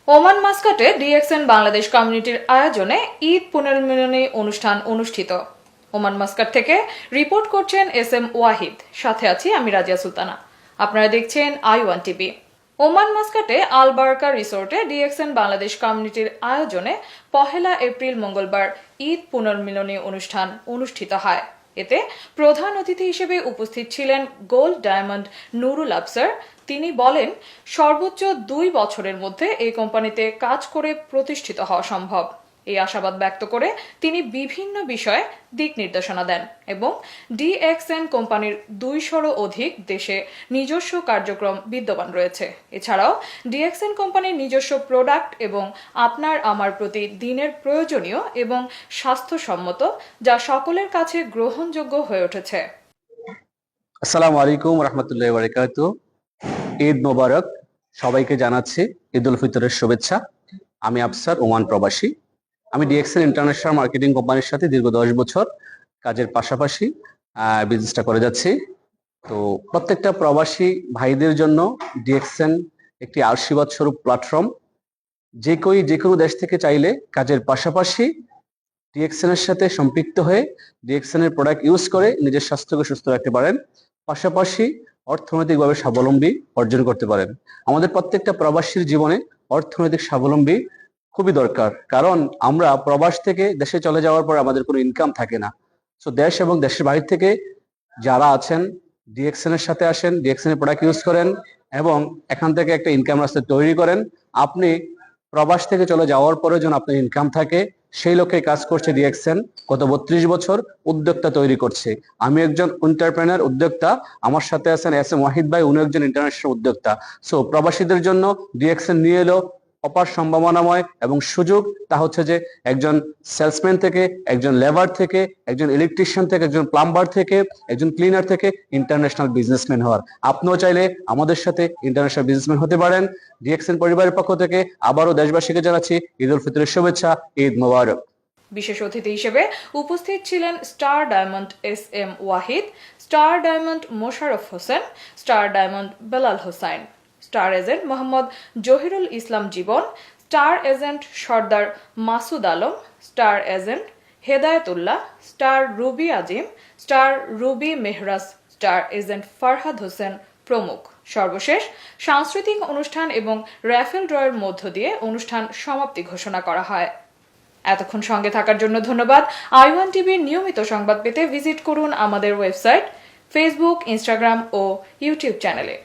Oman মাস্কাটে DXN Bangladesh কমিউনিটির আয়োজনে ঈদ পুনর্মিলনী অনুষ্ঠান অনুষ্ঠিত। ওমান মাস্কাট থেকে রিপোর্ট করছেন এস.এম. ওয়াহিদ, সাথে আছি আমি রাজিয়া সুলতানা। আপনারা দেখছেন i1 টিভি। ওমান মাস্কাটে আল বারকা রিসোর্টে ডিএক্সএন বাংলাদেশ কমিউনিটির আয়োজনে 1 এপ্রিল মঙ্গলবার ঈদ পুনর্মিলনী অনুষ্ঠান অনুষ্ঠিত হয়। এতে প্রধান অতিথি হিসেবে উপস্থিত ছিলেন গোল্ড ডায়মন্ড নুরুল আফসার। তিনি বলেন, সর্বোচ্চ 2 বছরের মধ্যে এই কোম্পানিতে কাজ করে প্রতিষ্ঠিত হওয়া সম্ভব। এই আশাবাদ ব্যক্ত করে তিনি বিভিন্ন বিষয়ে দিক নির্দেশনা দেন এবং ডিএক্সএন কোম্পানির 200-রও অধিক দেশে নিজস্ব কার্যক্রম বিদ্যমান রয়েছে। এছাড়াও ডিএক্সএন কোম্পানির নিজস্ব প্রোডাক্ট এবং আপনার আমার প্রতি দিনের প্রয়োজনীয় এবং স্বাস্থ্যসম্মত, যা সকলের কাছে গ্রহণযোগ্য হয়ে উঠেছে। আসসালামু আলাইকুম রহমতুল্লাহি ওয়া বারাকাতুহু। ঈদ মোবারক, সবাইকে জানাচ্ছি ঈদ উল ফিতরের শুভেচ্ছা। আমি আফসার, ওমান প্রবাসী। আমি ডিএক্সএন ইন্টারন্যাশনাল মার্কেটিং কোম্পানির সাথে দীর্ঘ 10 বছর কাজের পাশাপাশি বিজনেসটা করে যাচ্ছি। তো প্রত্যেকটা প্রবাসী ভাইদের জন্য ডিএক্সএন একটি আশীর্বাদ স্বরূপ প্ল্যাটফর্ম। যে কোনো দেশ থেকে চাইলে কাজের পাশাপাশি ডিএক্সএন এর সাথে সম্পৃক্ত হয়ে ডিএক্সএন এর প্রোডাক্ট ইউজ করে নিজের স্বাস্থ্যকে সুস্থ রাখতে পারেন, পাশাপাশি অর্থনৈতিকভাবে স্বাবলম্বী অর্জন করতে পারেন। আমাদের প্রত্যেকটা প্রবাসীর জীবনে অর্থনৈতিক স্বাবলম্বী খুবই দরকার, কারণ আমরা প্রবাস থেকে দেশে চলে যাওয়ার পর আমাদের কোনো ইনকাম থাকে না। সো দেশ এবং দেশের বাইরে থেকে যারা আছেন ডিএক্সএন এর সাথে আসেন, ডিএক্সএন এর প্রোডাক্ট ইউজ করেন এবং এখান থেকে একটা ইনকাম রাস্তা তৈরি করেন। আপনি প্রবাস থেকে চলে যাওয়ার পরে যেন আপনার ইনকাম থাকে, সেই লক্ষ্যে কাজ করছে ডিএক্সএন। গত 32 বছর উদ্যোক্তা তৈরি করছে। আমি একজন এন্টারপ্রেনার উদ্যোক্তা, আমার সাথে আছেন এস.এম. ওয়াহিদ ভাই, উনি একজন ইন্টারন্যাশনাল উদ্যোক্তা। সো প্রবাসীদের জন্য ডিএক্সএন নিয়ে এলো অপার সম্ভাবনাময় এবং সুযোগ। তা হচ্ছে যে একজন সেলসম্যান থেকে, একজন লেবার থেকে, একজন ইলেকট্রিশিয়ান থেকে, একজন প্লাম্বার থেকে, একজন ক্লিনার থেকে ইন্টারন্যাশনাল বিজনেসম্যান হওয়ার। আপনিও চাইলে আমাদের সাথে ইন্টারন্যাশনাল বিজনেসম্যান হতে পারেন। ডিএক্সএন পরিবারের পক্ষ থেকে আবারও দেশবাসীকে জানাচ্ছি ঈদ উল ফিতরের শুভেচ্ছা। ঈদ মোবারক। বিশেষ অতিথি হিসেবে উপস্থিত ছিলেন star diamond S M. Wahid, star diamond Mosharraf Hossain, star diamond Belal Hossain, star agent Mohammad Zahirul Islam Jibon, star agent Sardar Masud Alam, star agent Hedayetullah, star ruby Azim, star ruby Mehraj, star agent Farhad Hossain প্রমুখ। সর্বশেষ সাংস্কৃতিক অনুষ্ঠান এবং র্যাফেল ড্রয়ের মধ্য দিয়ে অনুষ্ঠান সমাপ্তি ঘোষণা করা হয়। এতক্ষণ সঙ্গে থাকার জন্য ধন্যবাদ। i1 টিভির নিয়মিত সংবাদ পেতে ভিজিট করুন আমাদের ওয়েবসাইট, ফেসবুক, ইনস্টাগ্রাম ও ইউটিউব চ্যানেলে।